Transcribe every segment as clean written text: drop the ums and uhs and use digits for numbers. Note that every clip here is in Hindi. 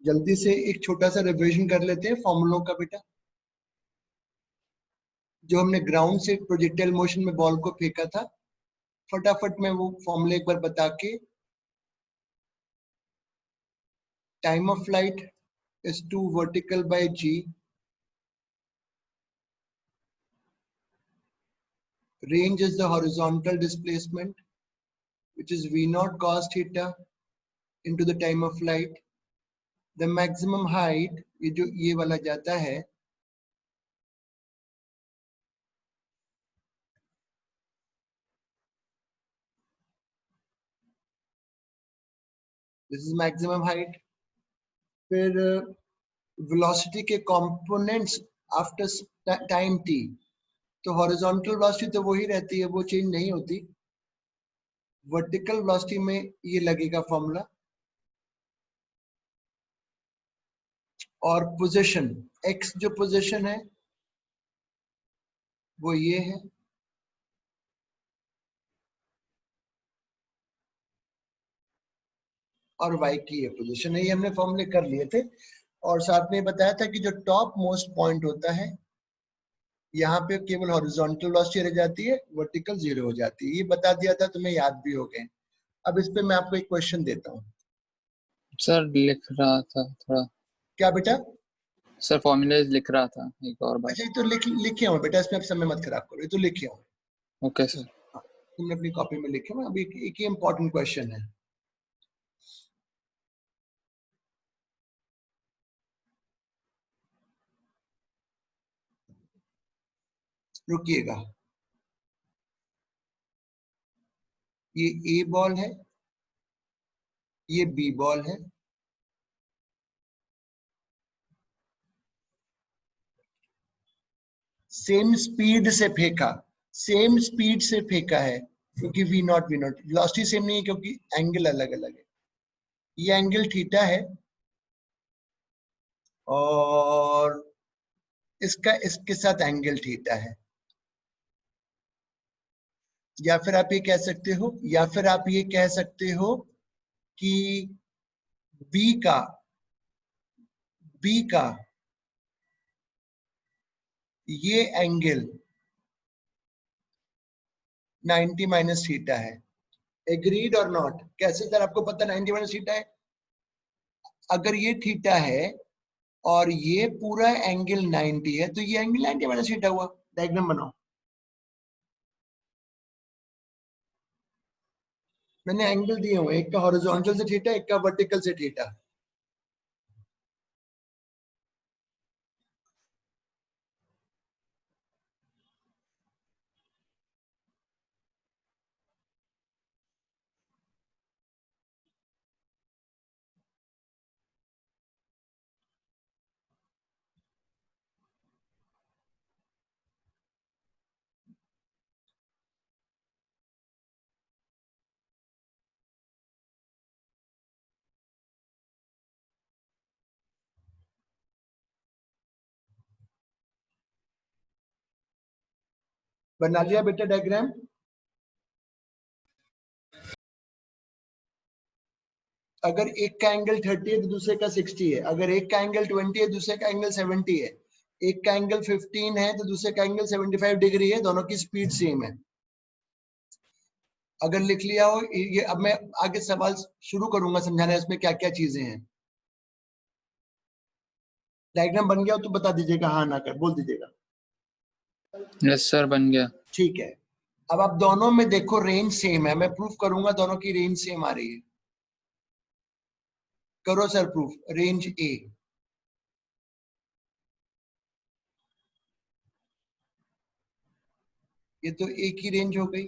जल्दी से एक छोटा सा रिवीजन कर लेते हैं फॉर्मूलों का बेटा। जो हमने ग्राउंड से प्रोजेक्टाइल मोशन में बॉल को फेंका था, फटाफट में वो फॉर्मूला एक बार बता के। Time of flight is 2 vertical by g, range is the horizontal displacement which is v naught cos theta into the time of flight, the maximum height, ये जो ये वाला जाता है, this is maximum height। फिर velocity के components after time t, तो horizontal velocity तो वही रहती है, वो चेंज नहीं होती। vertical velocity में ये लगेगा फॉर्मूला, और पोजीशन x जो पोजीशन है वो ये है, और y की ये पोजीशन है। ये हमने फॉर्मूले कर लिए थे, और साथ में बताया था कि जो टॉप मोस्ट पॉइंट होता है यहाँ पे केवल हॉरिजॉन्टल वेलोसिटी रह जाती है, वर्टिकल जीरो हो जाती है। ये बता दिया था, तुम्हें याद भी हो गए। अब इस पे मैं आपको एक क्वेश्चन देता हूँ। सर लिख रहा था थोड़ा। क्या बेटा? सर फॉर्मूलाज लिख रहा था एक और बार। अच्छा, ये तो लिखे हो बेटा, इसमें आप समय मत खराब करो, ये तो लिखे हो। Okay sir. तुमने अपनी कॉपी में लिखे हो। अब एक ही इम्पोर्टेंट क्वेश्चन है। रुकिएगा। ये ए बॉल है, ये बी बॉल है। सेम स्पीड से फेंका, सेम स्पीड से फेंका है, क्योंकि वी नॉट वेलोसिटी सेम नहीं है, क्योंकि एंगल अलग अलग है। ये एंगल थीटा है, और इसका इसके साथ एंगल थीटा है। या फिर आप ये कह सकते हो, या फिर आप ये कह सकते हो कि बी का ये एंगल 90 माइनस थीटा है। एग्रीड और नॉट? कैसे सर आपको पता 90 माइनस थीटा है? अगर ये थीटा है और ये पूरा एंगल 90 है, तो ये एंगल 90 माइनस थीटा हुआ। डायग्राम बनाओ। मैंने एंगल दिए हुए, एक का हॉरिजॉन्टल से थीटा, एक का वर्टिकल से थीटा। बना लिया बेटा डायग्राम? अगर एक का एंगल 30 है तो दूसरे का 60 है। अगर एक का एंगल 20 है, दूसरे का एंगल 70 है। एक का एंगल 15 है तो दूसरे का एंगल 75 डिग्री है। दोनों की स्पीड सेम है। अगर लिख लिया हो ये, अब मैं आगे सवाल शुरू करूंगा समझाना, इसमें क्या क्या चीजें हैं। डायग्राम बन गया हो तो बता दीजिएगा, हाँ ना कर बोल दीजिएगा। यस सर बन गया। ठीक है। अब आप दोनों में देखो रेंज सेम है, मैं प्रूफ करूंगा दोनों की रेंज सेम आ रही है। करो सर प्रूफ। रेंज ए, ये तो एक ही रेंज हो गई।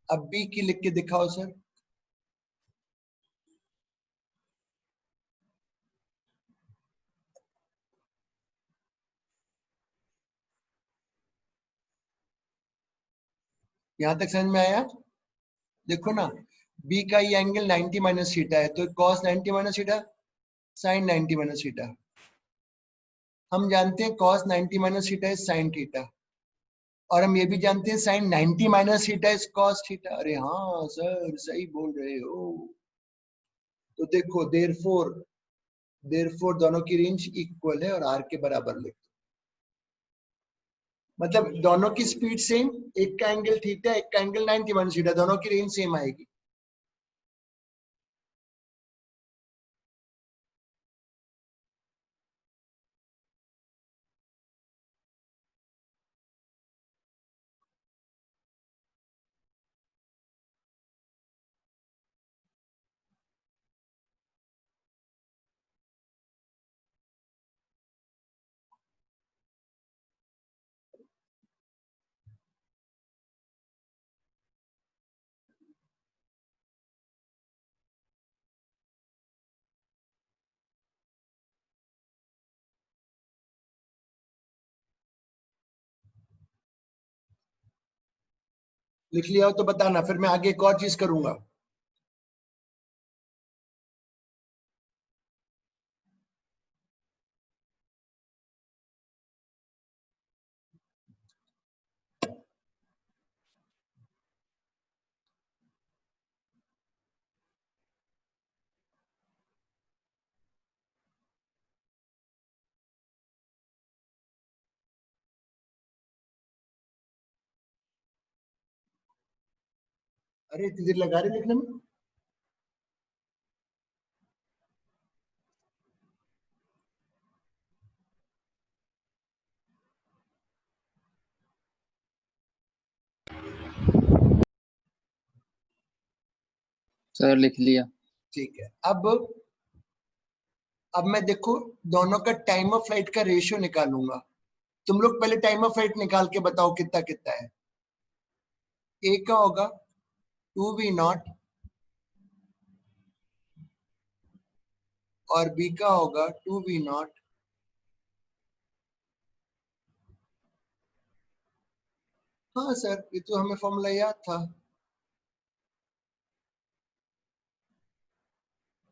अब बी की लिख के दिखाओ सर। यहां तक समझ में आया? देखो ना, बी का ये एंगल 90 माइनस थीटा है, तो cos 90 minus theta, sin 90 minus theta. हम जानते हैं cos 90 minus theta is sin theta, और हम ये भी जानते हैं sin 90 minus theta is cos theta. अरे हाँ सर, सही बोल रहे हो। तो देखो, देयरफॉर देयरफॉर दोनों की रेंज इक्वल है और आर के बराबर लिख दो। मतलब दोनों की स्पीड सेम, एक का एंगल थीटा, एक का एंगल 91 थीटा, दोनों की रेंज सेम आएगी। लिख लिया हो तो बताना, फिर मैं आगे एक और चीज करूंगा। अरे इतनी देर लगा रहे लिखने में। सर लिख लिया। ठीक है, अब मैं देखो दोनों का टाइम ऑफ फ्लाइट का रेशियो निकालूंगा। तुम लोग पहले टाइम ऑफ फ्लाइट निकाल के बताओ कितना कितना है। ए का होगा 2v0 और बी का होगा 2v0। हाँ सर, ये तो हमें फॉर्मूला याद था।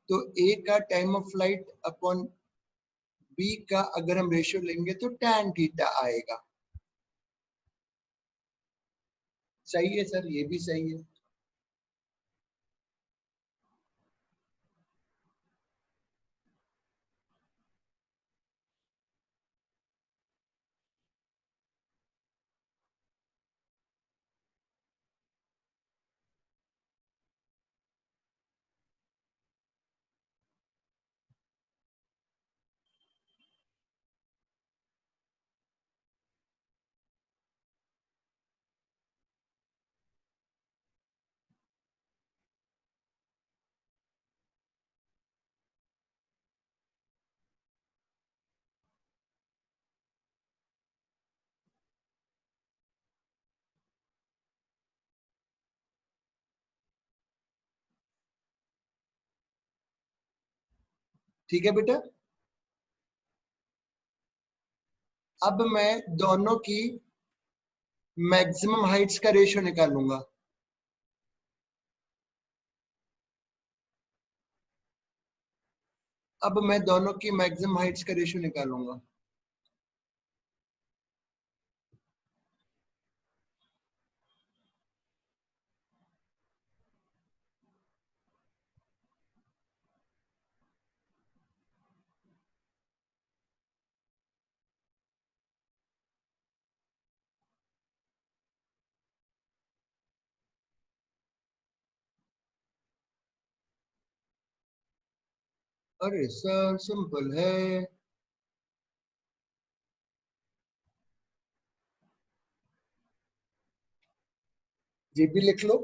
तो ए का time of flight upon B का अगर हम रेशियो लेंगे तो tan थीटा आएगा। सही है सर, ये भी सही है। ठीक है बेटा, अब मैं दोनों की मैक्सिमम हाइट्स का रेशियो निकालूंगा। अब मैं दोनों की मैक्सिमम हाइट्स का रेशियो निकालूंगा। अरे सर सिंपल है। ये भी लिख लो।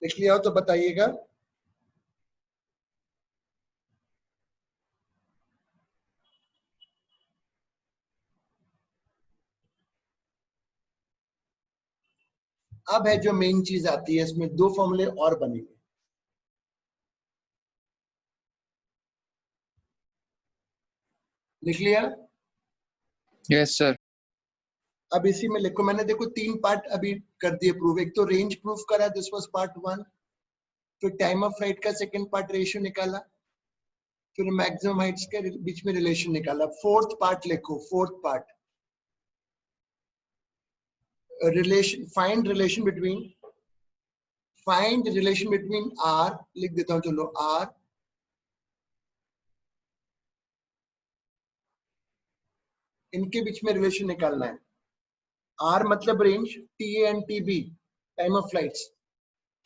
लिख लिया हो तो बताइएगा। अब है जो मेन चीज आती है, इसमें दो फॉर्मूले और बनेंगे। लिख लिया? Yes sir. अब इसी में लिखो, मैंने देखो 3 पार्ट अभी कर दिए प्रूव। एक तो रेंज प्रूफ करा, दिस वाज पार्ट 1। फिर टाइम ऑफ फ्लाइट का सेकंड पार्ट रेशियो निकाला। फिर मैक्सिमम हाइट्स के बीच में रिलेशन निकाला। फोर्थ पार्ट लिखो, fourth part relation, find relation between R, लिख देता हूं चलो, आर इनके बीच में रिलेशन निकालना है। आर मतलब range, T A and T B time of flights.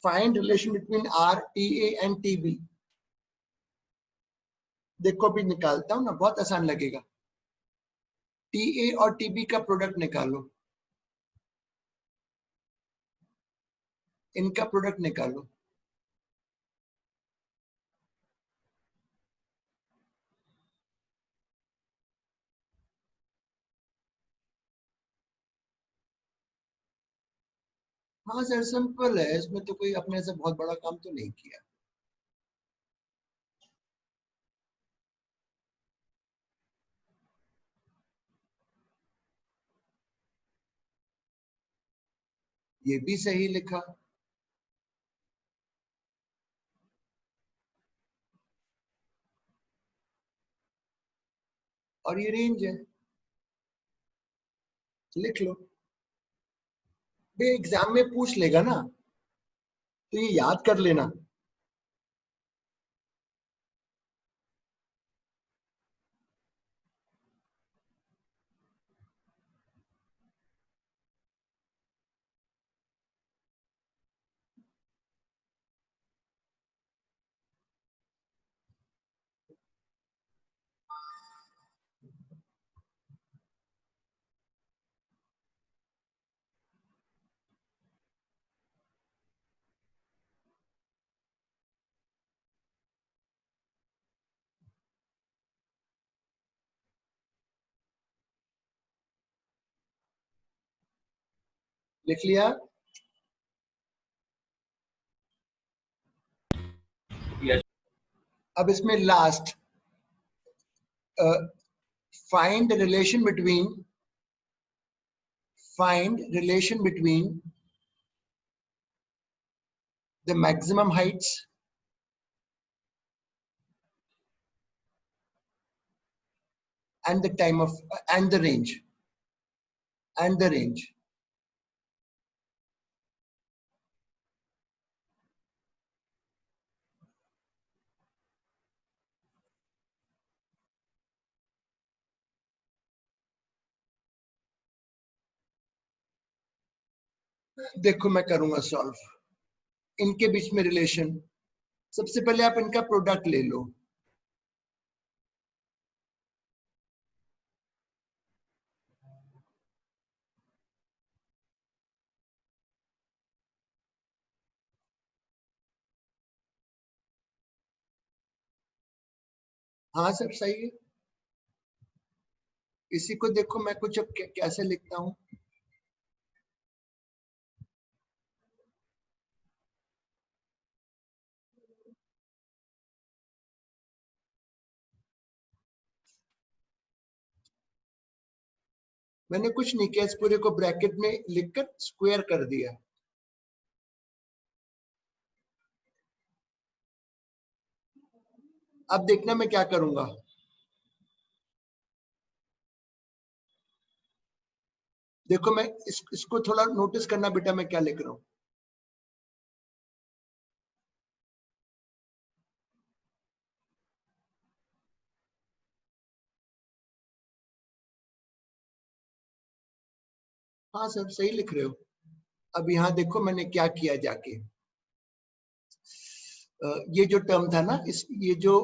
Find relation between R, T A and T B. देखो अभी निकालता हूं ना, बहुत आसान लगेगा। टी ए और टी बी का प्रोडक्ट निकालो, इनका प्रोडक्ट निकालो। हाँ सर, सिंपल है, इसमें तो कोई अपने से बहुत बड़ा काम तो नहीं किया। ये भी सही लिखा। और ये रेंज है, लिख लो। भाई एग्जाम में पूछ लेगा ना, तो ये याद कर लेना। लिख लिया? Yes. अब इसमें last, find relation between the maximum heights and the time of and the range. देखो मैं करूंगा सॉल्व। इनके बीच में रिलेशन, सबसे पहले आप इनका प्रोडक्ट ले लो। हाँ सर सही है। इसी को देखो, मैं कुछ अब कैसे लिखता हूँ। मैंने कुछ नहीं किया, इस पूरे को ब्रैकेट में लिखकर स्क्वायर कर दिया। अब देखना मैं क्या करूंगा। देखो मैं इसको थोड़ा नोटिस करना बेटा, मैं क्या लिख रहा हूं। हाँ सर सही लिख रहे हो। अब यहाँ देखो मैंने क्या किया जाके, ये जो टर्म था ना, ये जो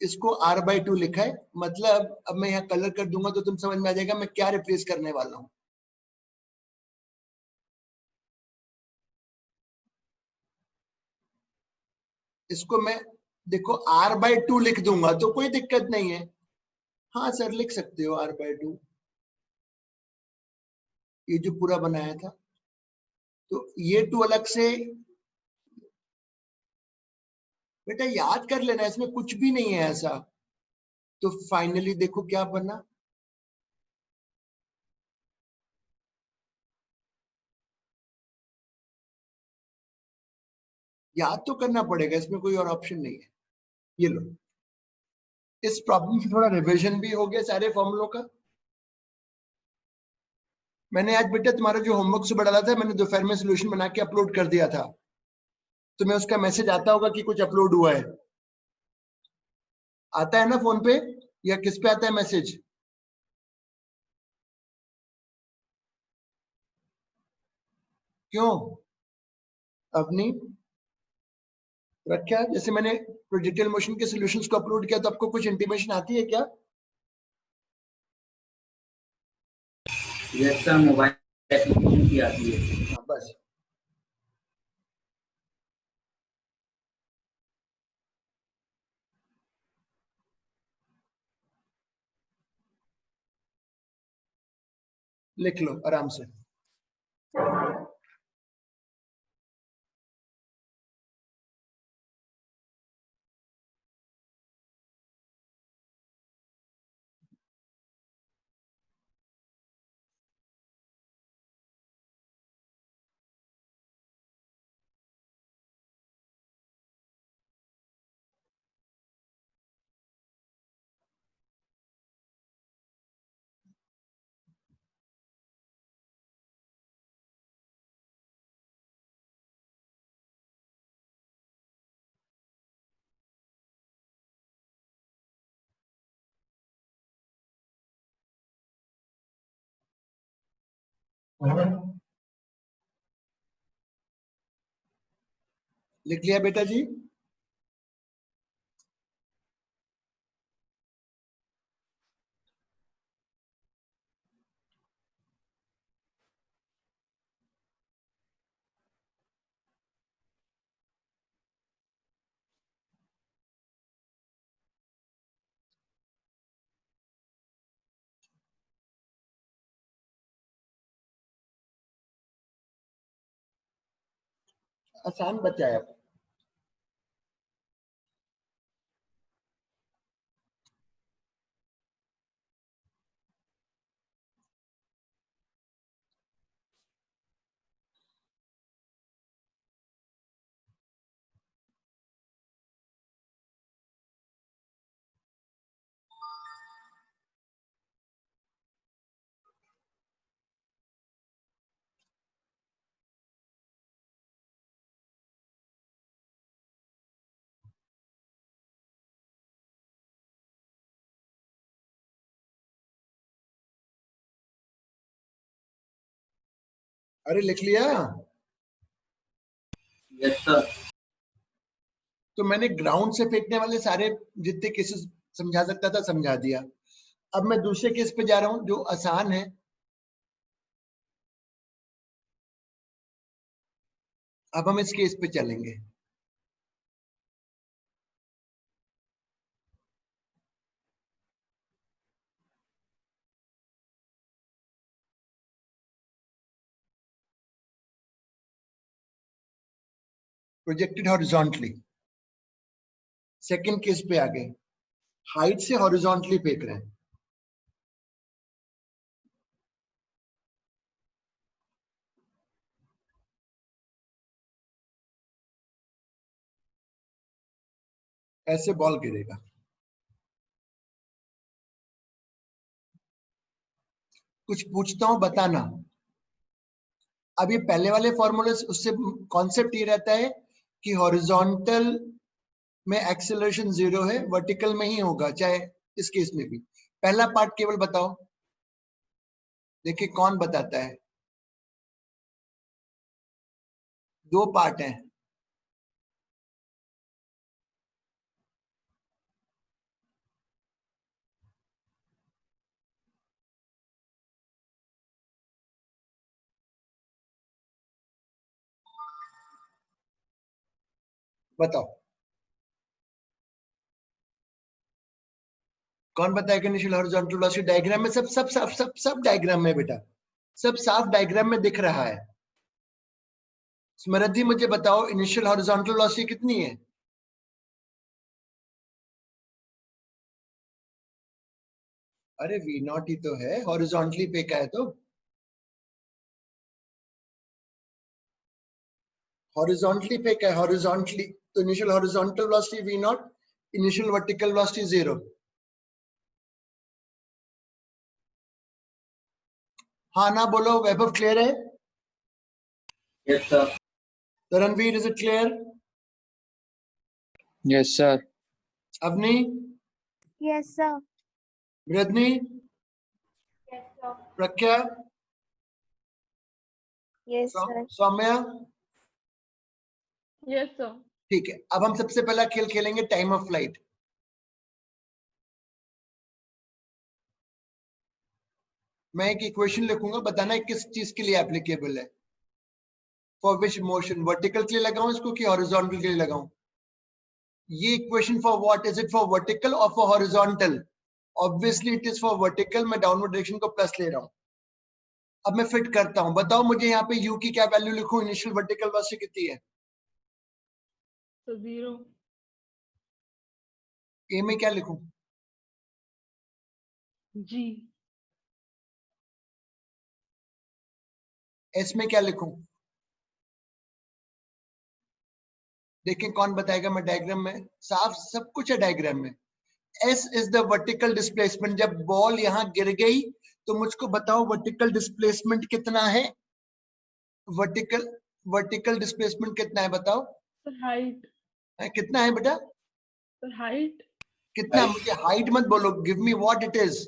इसको r/2 लिखा है। मतलब अब मैं यहाँ कलर कर दूंगा तो तुम समझ में आ जाएगा मैं क्या रिप्लेस करने वाला हूँ। इसको मैं देखो r/2 लिख दूंगा तो कोई दिक्कत नहीं है। हाँ सर लिख सकते हो r/2। ये जो पूरा बनाया था, तो ये 2 अलग से बेटा याद कर लेना, इसमें कुछ भी नहीं है ऐसा। तो फाइनली देखो क्या बना, याद तो करना पड़ेगा, इसमें कोई और ऑप्शन नहीं है। ये लो, इस प्रॉब्लम से थोड़ा रिवीजन भी हो गया सारे फॉर्मूलों का। मैंने आज बेटा तुम्हारा जो होमवर्क सुबह डाला था, मैंने दोपहर में सोल्यूशन बना के अपलोड कर दिया था। तुम्हें उसका मैसेज आता होगा कि कुछ अपलोड हुआ है, आता है ना फोन पे, या किस पे आता है मैसेज? क्यों अपनी रखा है? जैसे मैंने प्रोजेक्टाइल मोशन के सॉल्यूशंस को अपलोड किया, तो आपको कुछ इंटीमेशन आती है क्या? यस सर, मोबाइल एप्लीकेशन की आती है। हाँ, बस लिख लो आराम से। लिख लिया बेटा जी? आसान बचा है। अरे लिख लिया? Yes sir. तो मैंने ग्राउंड से फेंकने वाले सारे जितने केसेस समझा सकता था समझा दिया। अब मैं दूसरे केस पे जा रहा हूं जो आसान है। अब हम इस केस पे चलेंगे। Projected horizontally. सेकंड केस पे आ गए, हाइट से हॉरिजॉन्टली फेंक रहे हैं। ऐसे बॉल गिरेगा। कुछ पूछता हूं बताना। अभी पहले वाले फॉर्मूले उससे कॉन्सेप्ट ये रहता है कि हॉरिजॉन्टल में एक्सेलरेशन 0 है, वर्टिकल में ही होगा, चाहे इस केस में भी। पहला पार्ट केवल बताओ, देखिए कौन बताता है। 2 पार्ट हैं। बताओ कौन बताएगा? इनिशियल हॉरिजॉन्टल वेलोसिटी डायग्राम में सब सब सब सब सब डायग्राम में बेटा। सब साफ डायग्राम में दिख रहा है। स्मृति मुझे बताओ इनिशियल हॉरिजॉन्टल वेलोसिटी कितनी है? अरे वी नॉट ही तो है, हॉरिजॉन्टली पे का है तो हॉरिजॉन्टली पे का है, हॉरिजॉन्टली तो initial horizontal velocity V naught, initial vertical velocity 0। हाँ ना बोलो। वैभव क्लियर है? Yes, sir. Taranveer is it clear? Yes, sir. Avni, Yes, sir. Mridni, Yes, sir. Pragya, Yes, sir. Saumya, Yes, sir. ठीक है। अब हम सबसे पहला खेल खेलेंगे टाइम ऑफ फ्लाइट। मैं एक इक्वेशन लिखूंगा, बताना है किस चीज के लिए एप्लीकेबल है। फॉर विच मोशन, वर्टिकल के लिए लगाऊं इसको कि हॉरिजॉन्टल के लिए लगाऊं? ये equation for what, is it for vertical और for horizontal? Obviously it is for vertical. मैं डाउनवर्ड डायरेक्शन को प्लस ले रहा हूं। अब मैं फिट करता हूं, बताओ मुझे यहाँ पे u की क्या वैल्यू लिखूं? इनिशियल वर्टिकल वेलोसिटी कितनी है? So 0. a में क्या लिखूं? G. s में क्या लिखूं? देखें कौन बताएगा। मैं डायग्राम में साफ सब कुछ है डायग्राम में। S is the vertical displacement. जब बॉल यहां गिर गई तो मुझको बताओ वर्टिकल डिस्प्लेसमेंट कितना है? वर्टिकल वर्टिकल डिस्प्लेसमेंट कितना है बताओ? So height. कितना है बेटा? So height. कितना? Height. मुझे हाइट मत बोलो, give me what it is.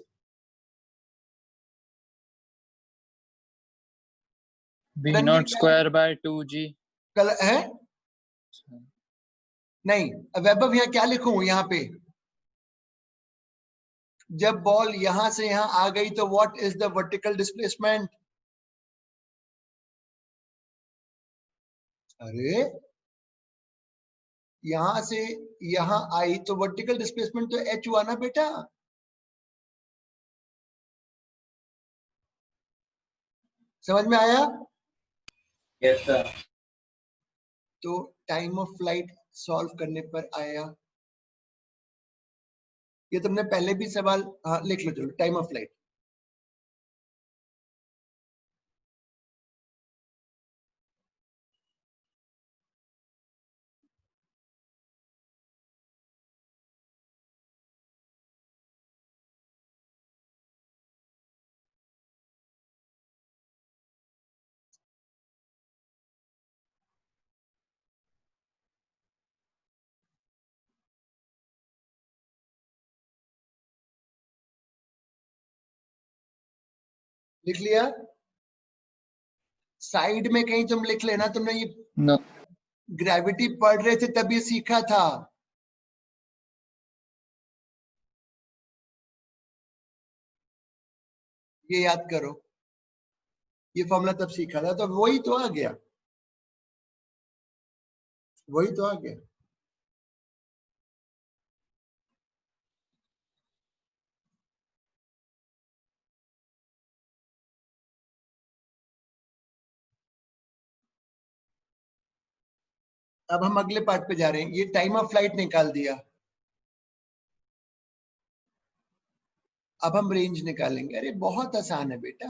V naught square by 2G. कल है नहीं। वैभव यहाँ क्या लिखूं? यहाँ पे जब बॉल यहां से यहां आ गई तो what is the vertical displacement? अरे यहां से यहां आई तो वर्टिकल डिस्प्लेसमेंट तो h हुआ ना बेटा। समझ में आया? Yes, sir. तो टाइम ऑफ फ्लाइट सॉल्व करने पर आया। ये तुमने पहले भी सवाल, हाँ लिख लो चलो। टाइम ऑफ फ्लाइट लिख लिया? साइड में कहीं तुम लिख लेना। तुमने ये No. ग्रेविटी पढ़ रहे थे तभी सीखा था। ये याद करो, ये फॉर्मूला तब सीखा था तो वही तो आ गया, वही तो आ गया। अब हम अगले पार्ट पे जा रहे हैं। ये टाइम ऑफ फ्लाइट निकाल दिया। अब हम रेंज निकालेंगे। अरे बहुत आसान है बेटा।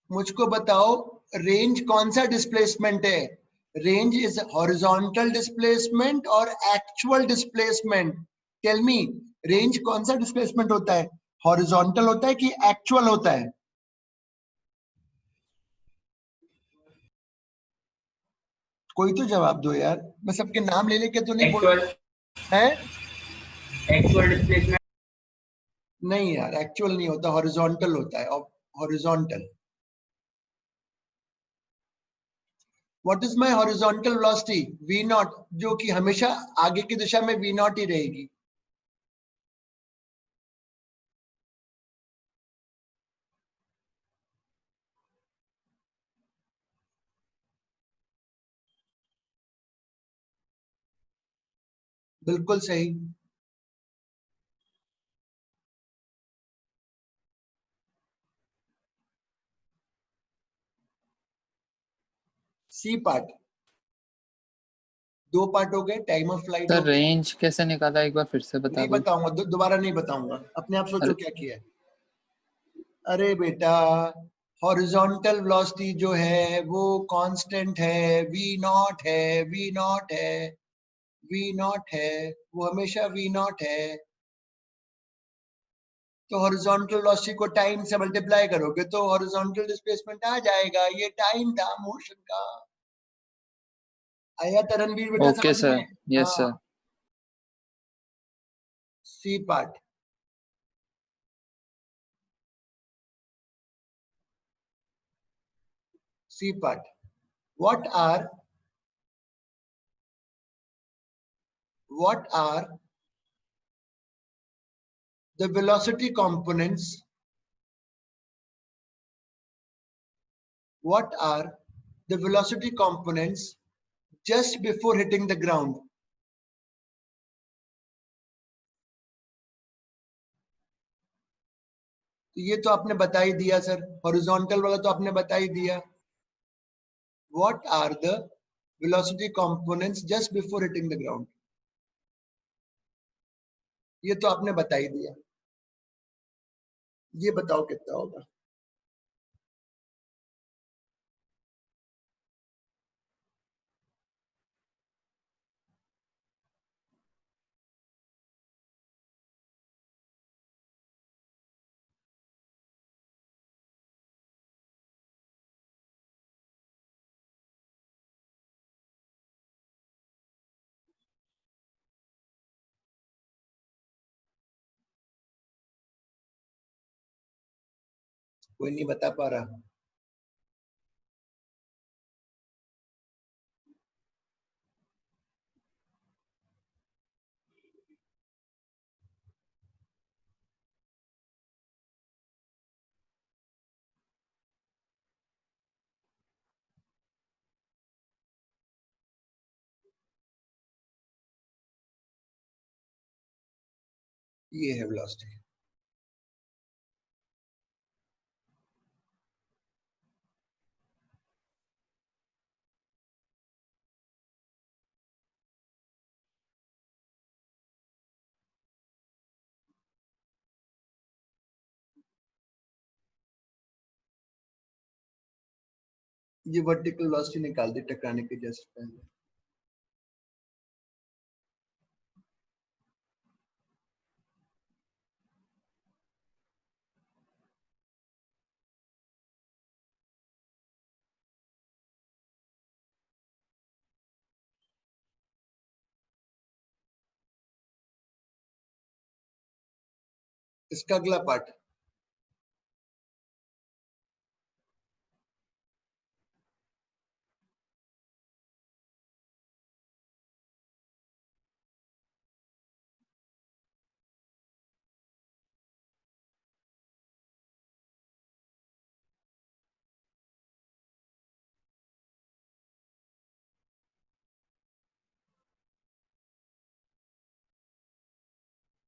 मुझको बताओ रेंज कौन सा डिस्प्लेसमेंट है? रेंज इज हॉरिजॉन्टल डिस्प्लेसमेंट और actual displacement. Tell me, range कौन सा डिस्प्लेसमेंट होता है? हॉरिजॉन्टल होता है कि एक्चुअल होता है? कोई तो जवाब दो यार। मैं सबके नाम ले लेके तो नहीं बोल Actual है। actual displacement. नहीं यार, एक्चुअल नहीं होता, हॉरिजॉन्टल होता है। Horizontal. What is my horizontal velocity? V naught, जो कि हमेशा आगे की दिशा में वी नॉट ही रहेगी। बिल्कुल सही। सी पार्ट, 2 पार्ट हो गए, टाइम ऑफ फ्लाइट हो सर गया। रेंज कैसे निकाला, एक बार फिर से बता नहीं दो। बताऊंगा, दोबारा नहीं बताऊंगा, अपने आप सोचो अरे क्या किया है। अरे बेटा, हॉरिजॉन्टल वेलोसिटी जो है वो कांस्टेंट है, वी नॉट है, वी नॉट है, वी नॉट है, वो हमेशा वी नॉट है। तो हॉरिजॉन्टल वेलोसिटी को टाइम से मल्टीप्लाई करोगे तो हॉरिजॉन्टल डिस्प्लेसमेंट आ जाएगा, ये टाइम था मोशन का। आया तरणवीर बेटा ओके समझ सर, में? यस हाँ। Sir. C part, C part, what are the velocity components, what are the velocity components just before hitting the ground? तो ये तो आपने बता ही दिया सर, हॉरिजॉन्टल वाला तो आपने बता ही दिया। What are the velocity components just before hitting the ground? ये तो आपने बता ही दिया। ये बताओ कितना होगा। कोई नहीं बता पा रहा। ये है वेलोसिटी। ये वर्टिकल वेलोसिटी निकाल दी टकराने के जस्ट पहले। इसका अगला पार्ट,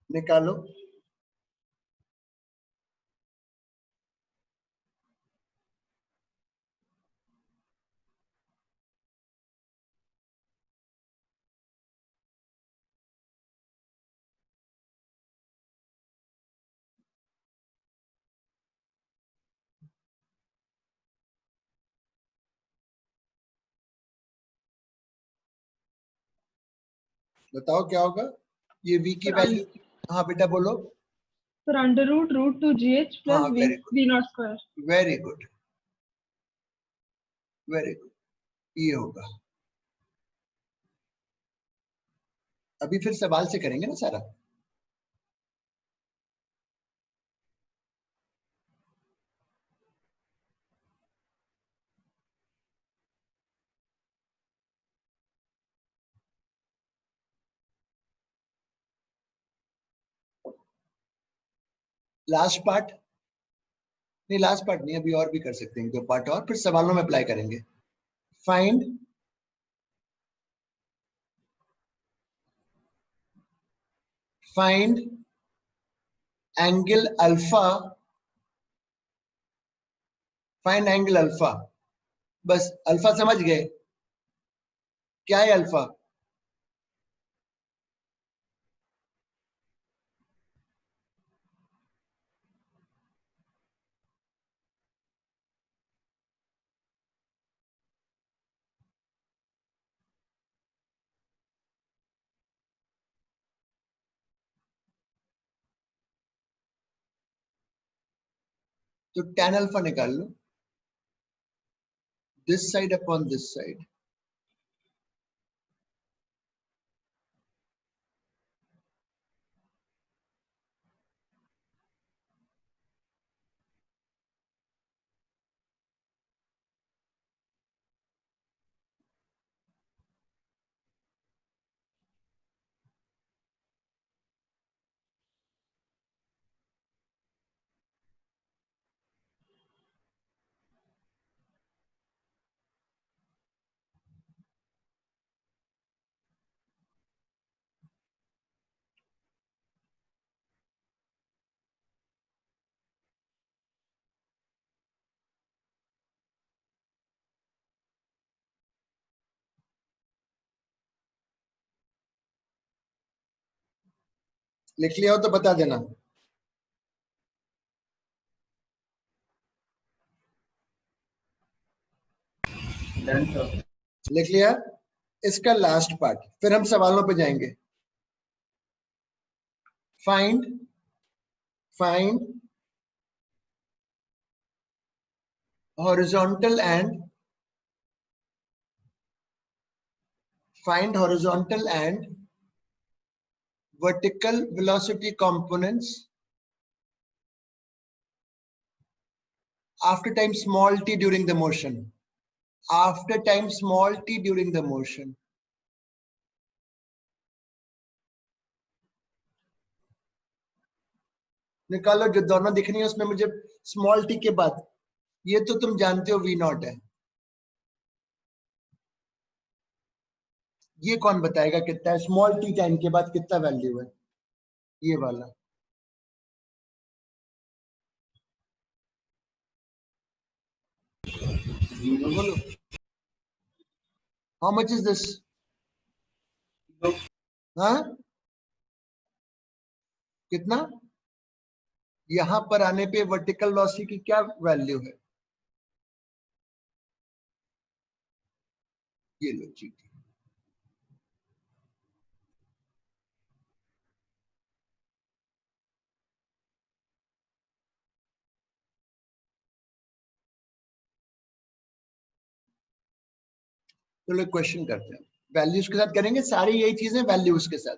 निकालो। बताओ क्या होगा। ये v की वैल्यू, हाँ बेटा बोलो। Sir under root root 2 GH हाँ plus very good, V naught square. Very good, very good, ये होगा। अभी फिर सवाल से करेंगे ना सारा। लास्ट पार्ट, नहीं लास्ट पार्ट नहीं, अभी और भी कर सकते हैं, 2 पार्ट और, फिर सवालों में अप्लाई करेंगे। Find find angle alpha, find angle alpha. बस अल्फा समझ गए, क्या है अल्फा? तो tan अल्फा निकाल लो, this side upon this side. लिख लिया हो तो बता देना। Done sir. लिख लिया? इसका लास्ट पार्ट, फिर हम सवालों पे जाएंगे। Find find horizontal and vertical velocity components after time small t during the motion. After time small t during the motion. निकालो जो दोनों दिख रही है उसमें मुझे स्मॉल टी के बाद, ये तो तुम जानते हो वी नॉट है, ये कौन बताएगा कितना है? स्मॉल टी टाइम के बाद कितना वैल्यू है ये वाला? बोलो, हाउ मच इज दिस? हाँ, कितना? यहां पर आने पे वर्टिकल वेलोसिटी की क्या वैल्यू है? ये लो जी। चलो क्वेश्चन करते हैं, वैल्यूज के साथ करेंगे, सारी यही चीजें वैल्यूज के साथ।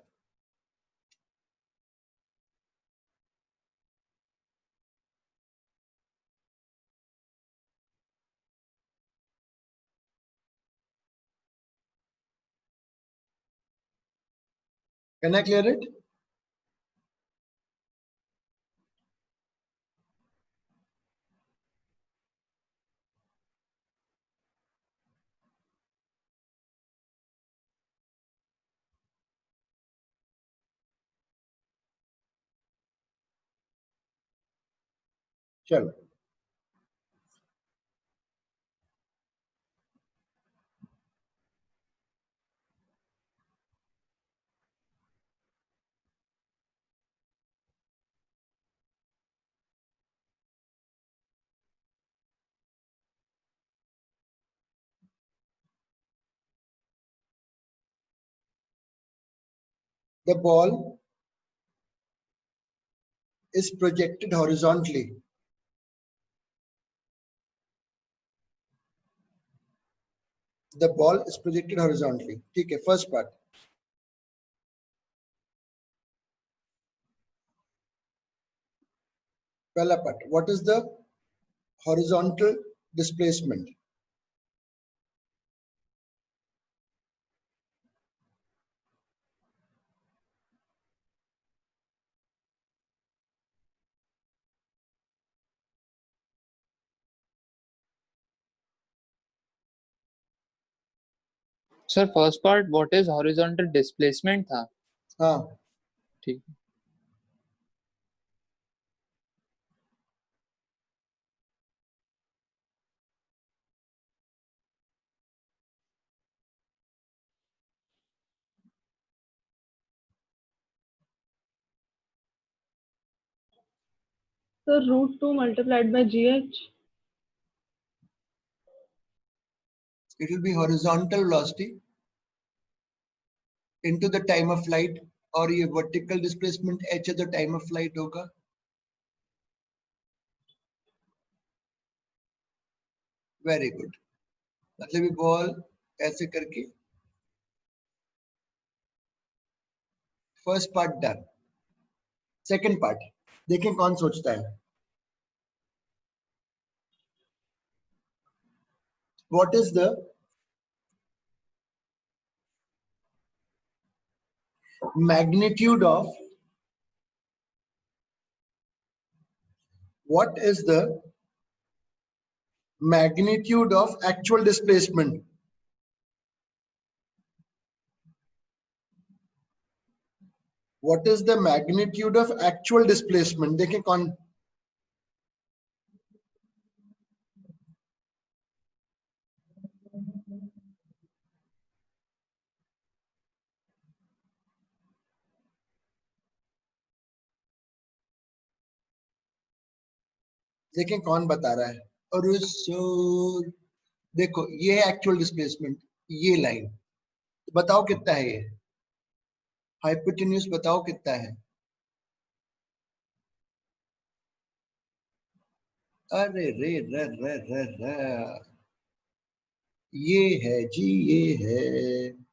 Can I clear it? चलो, the ball is projected horizontally. The ball is projected horizontally. ठीक है, first part. पहला part. What is the horizontal displacement? Sir first part what is horizontal displacement था। हाँ, ठीक है। So root 2 multiplied by GH. It will be horizontal velocity into the time of flight, और ये vertical displacement h है तो time of flight होगा. Very good. मतलब ये बॉल ऐसे करके first part done. Second part देखें कौन सोचता है. What is the magnitude of actual displacement? What is the magnitude of actual displacement? देखें कौन. देखें कौन बता रहा है. और देखो ये है एक्चुअल डिस्प्लेसमेंट, ये लाइन बताओ कितना है. ये हाइपोटेन्यूज बताओ कितना है. अरे रे रे रे रे रे, ये है जी, ये है.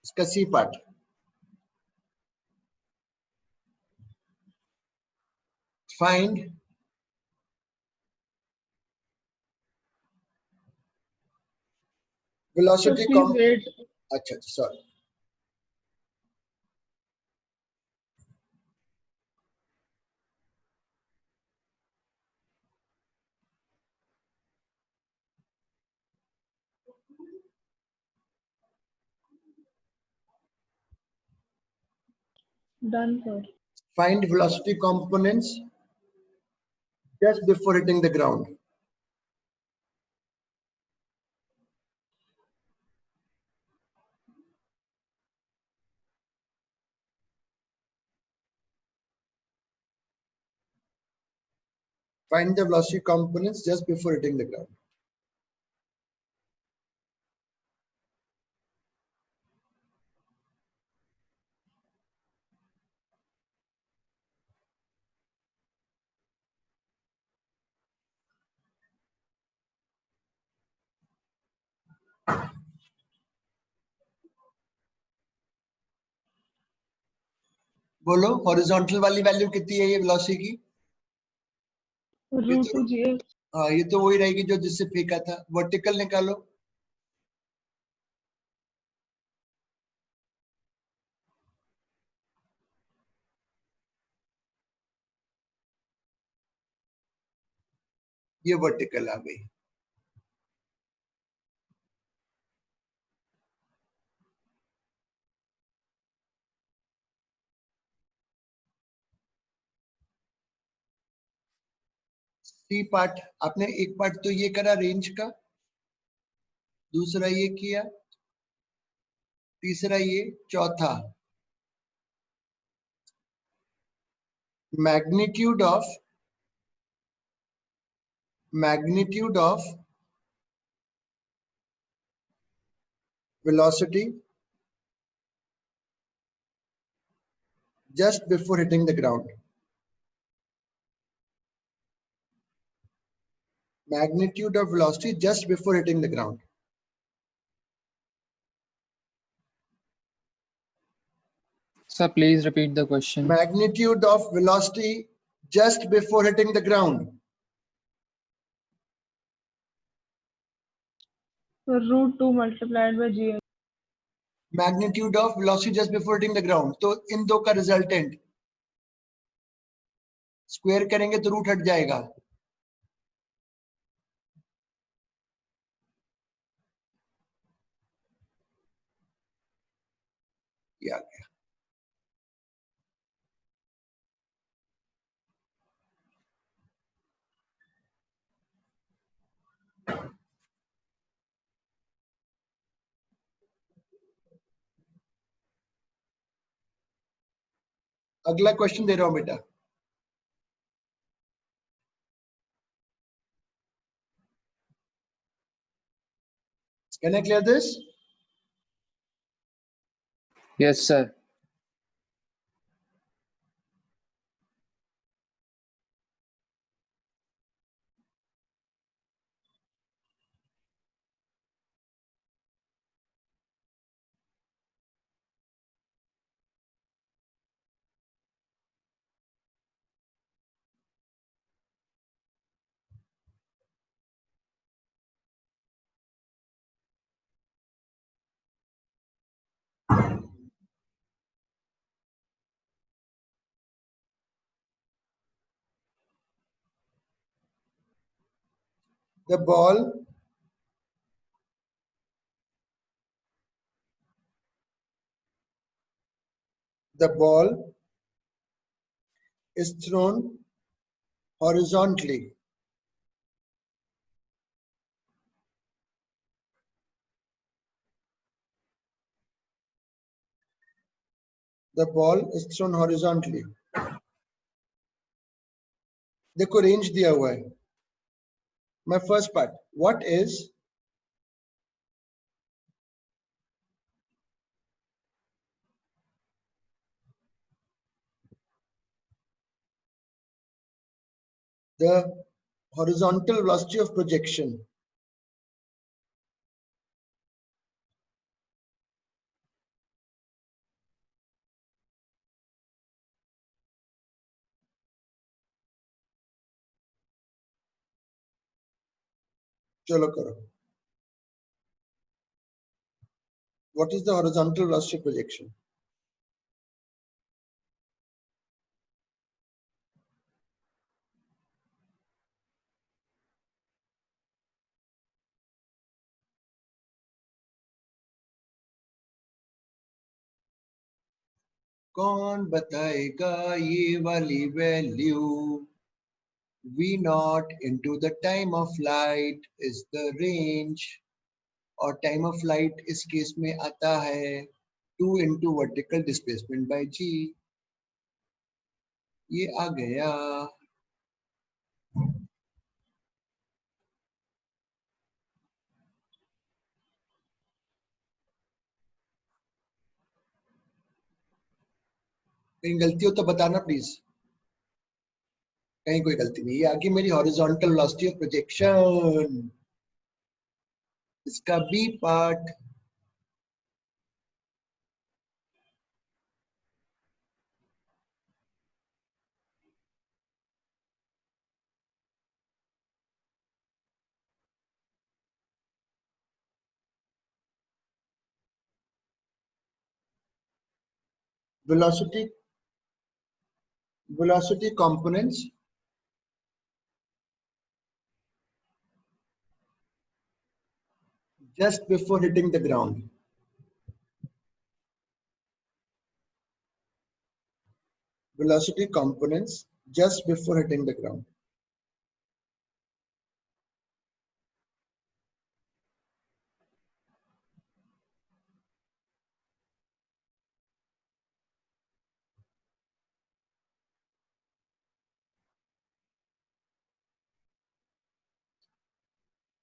इसका C part. Find So velocity please wait. अच्छा sorry. Done, sir. Find velocity components just before hitting the ground. Find the velocity components just before hitting the ground. बोलो हॉरिजॉन्टल वाली वैल्यू कितनी है ये वेलोसिटी की. Root 2 GH. हाँ ये तो वही रहेगी जो जिससे फेंका था. वर्टिकल निकालो. ये वर्टिकल आ गई. सी पार्ट आपने एक पार्ट तो ये करा रेंज का, दूसरा ये किया, तीसरा ये, चौथा magnitude of velocity just before hitting the ground. Magnitude of velocity just before hitting the ground. Sir, please repeat the question. Magnitude of velocity just before hitting the ground. So root 2 multiplied by GH. Magnitude of velocity just before hitting the ground. तो इन दो का रिजल्टेंट स्क्वायर करेंगे तो रूट हट जाएगा. ये आ गया. अगला क्वेश्चन दे रहा हूं बेटा। Can I clear this? Yes, sir. The ball is thrown horizontally. The ball is thrown horizontally. देखो रेंज दिया हुआ है। My first part, what is the horizontal velocity of projection? चलो करो। What is the horizontal velocity of projection? कौन बताएगा ये वाली value? V naught into the time of flight is the range, और time of flight इस केस में आता है 2 into vertical displacement by g। ये आ गया। कहीं गलती हो तो बताना प्लीज। कहीं कोई गलती नहीं। ये आगे मेरी हॉरिजॉन्टल वेलोसिटी ऑफ प्रोजेक्शन, इसका B part. velocity components just before hitting the ground. Velocity components just before hitting the ground.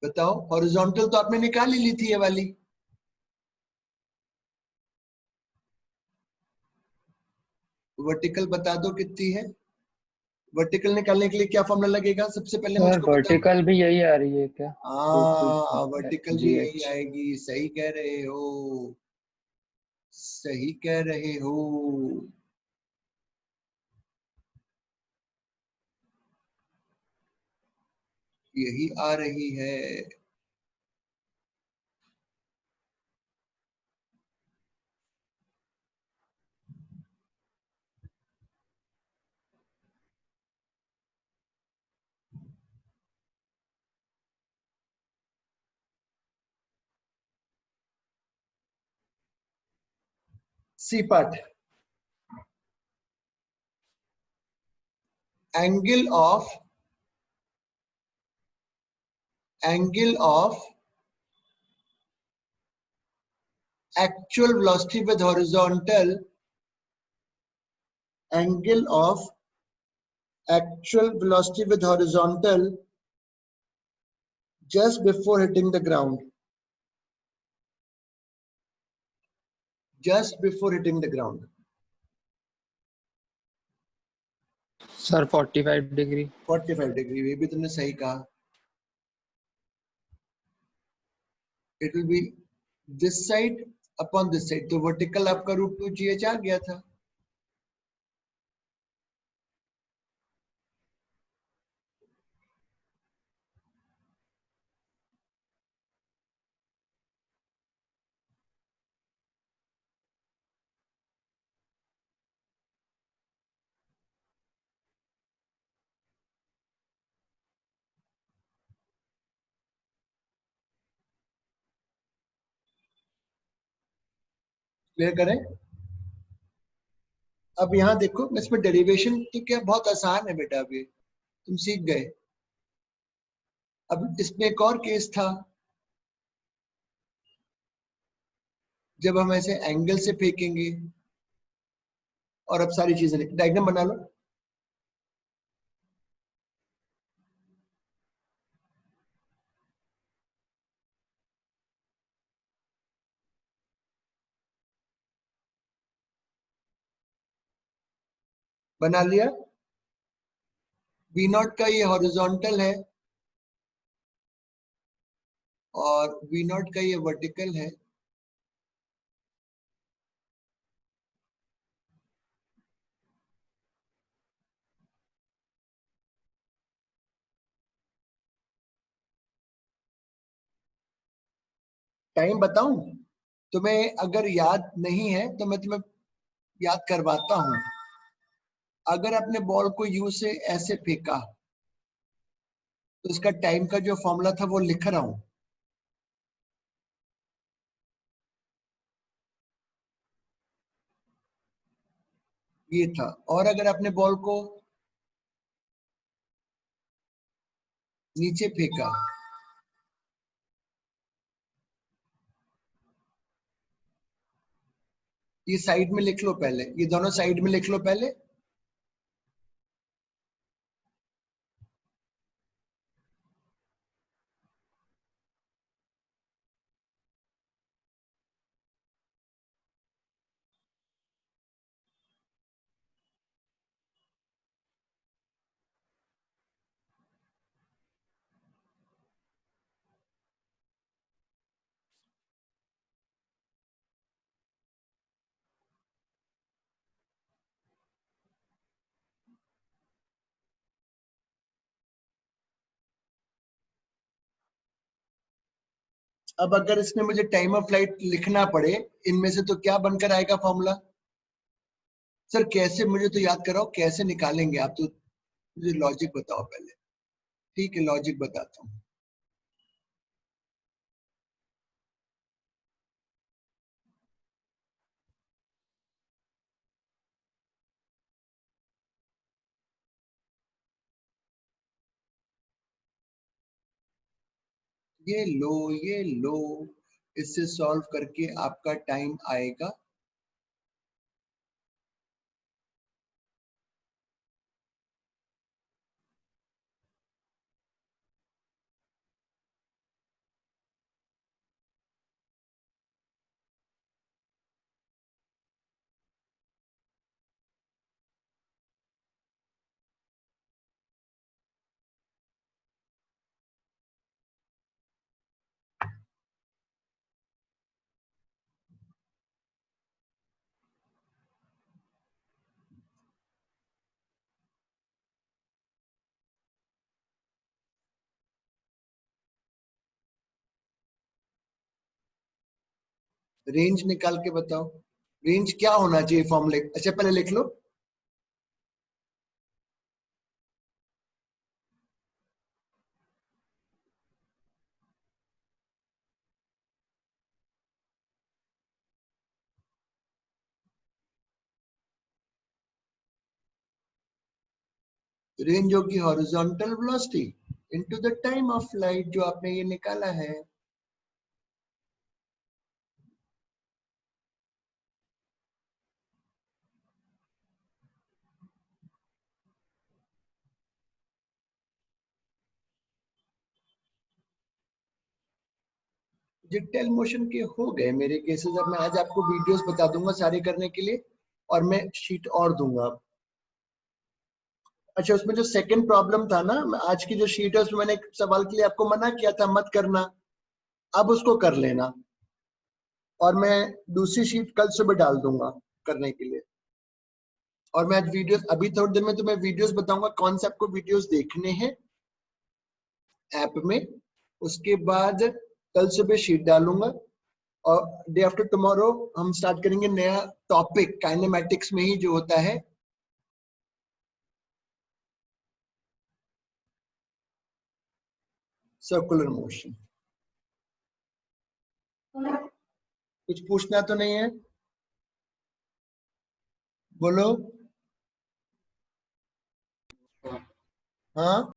बताओ, हॉरिजॉन्टल तो आपने निकाल ही ली थी ये वाली। वर्टिकल बता दो कितनी है। वर्टिकल निकालने के लिए क्या फॉर्मूला लगेगा सबसे पहले सर मुझको बताओ। वर्टिकल भी यही आ रही है क्या? हाँ, वर्टिकल भी यही GH। आएगी। सही कह रहे हो, सही कह रहे हो। यही आ रही है। C part, angle of actual velocity with horizontal angle of actual velocity with horizontal just before hitting the ground. Just before hitting the ground. Sir 45 degree 45 degree, ये भी तुमने सही कहा. It will be this side upon this side. तो वर्टिकल आपका √2GH आ गया था. क्लियर करें? अब यहाँ देखो, इसमें डेरिवेशन तो क्या बहुत आसान है बेटा, अभी तुम सीख गए. अब इसमें एक और केस था, जब हम ऐसे एंगल से फेंकेंगे और अब सारी चीजें डायग्राम बना लो. बना लिया. V0 का ये हॉरिजॉन्टल है और V0 का ये वर्टिकल है. टाइम बताऊं तुम्हें? अगर याद नहीं है तो मैं तुम्हें याद करवाता हूं. अगर अपने बॉल को यू से ऐसे फेंका तो इसका टाइम का जो फॉर्मूला था वो लिख रहा हूं. ये था. और अगर अपने बॉल को नीचे फेंका, ये साइड में लिख लो पहले, ये दोनों साइड में लिख लो पहले. अब अगर इसमें मुझे टाइम ऑफ फ्लाइट लिखना पड़े इनमें से, तो क्या बनकर आएगा फॉर्मूला? सर कैसे, मुझे तो याद कराओ कैसे निकालेंगे आप, तो मुझे लॉजिक बताओ पहले. ठीक है, लॉजिक बताता हूँ. ये लो, इससे सॉल्व करके आपका टाइम आएगा रेंज निकाल के बताओ. रेंज क्या होना चाहिए फॉर्मूले? अच्छा पहले लिख लो. रेंज होगी horizontal velocity into the time of flight, जो आपने ये निकाला है. प्रोजेक्टाइल मोशन के हो गए मेरे केसेस। अब मैं आज आपको वीडियोस बता दूंगा सारे करने के लिए, और मैं शीट और दूंगा। अच्छा, उसमें जो सेकंड प्रॉब्लम था ना, आज की जो शीट है उसमें मैंने एक सवाल के लिए आपको मना किया था मत करना, अब उसको कर लेना। और मैं दूसरी शीट कल सुबह डाल दूंगा करने के लिए। और मैं आज वीडियोस, अभी थोड़ी देर में तुम्हें वीडियोस बताऊंगा कौन से आपको वीडियोस देखने हैं ऐप में। उसके बाद कल सुबह शीट डालूंगा, और डे आफ्टर टुमारो हम स्टार्ट करेंगे नया टॉपिक काइनेमैटिक्स में ही, जो होता है सर्कुलर मोशन। कुछ पूछना तो नहीं है? बोलो। हाँ,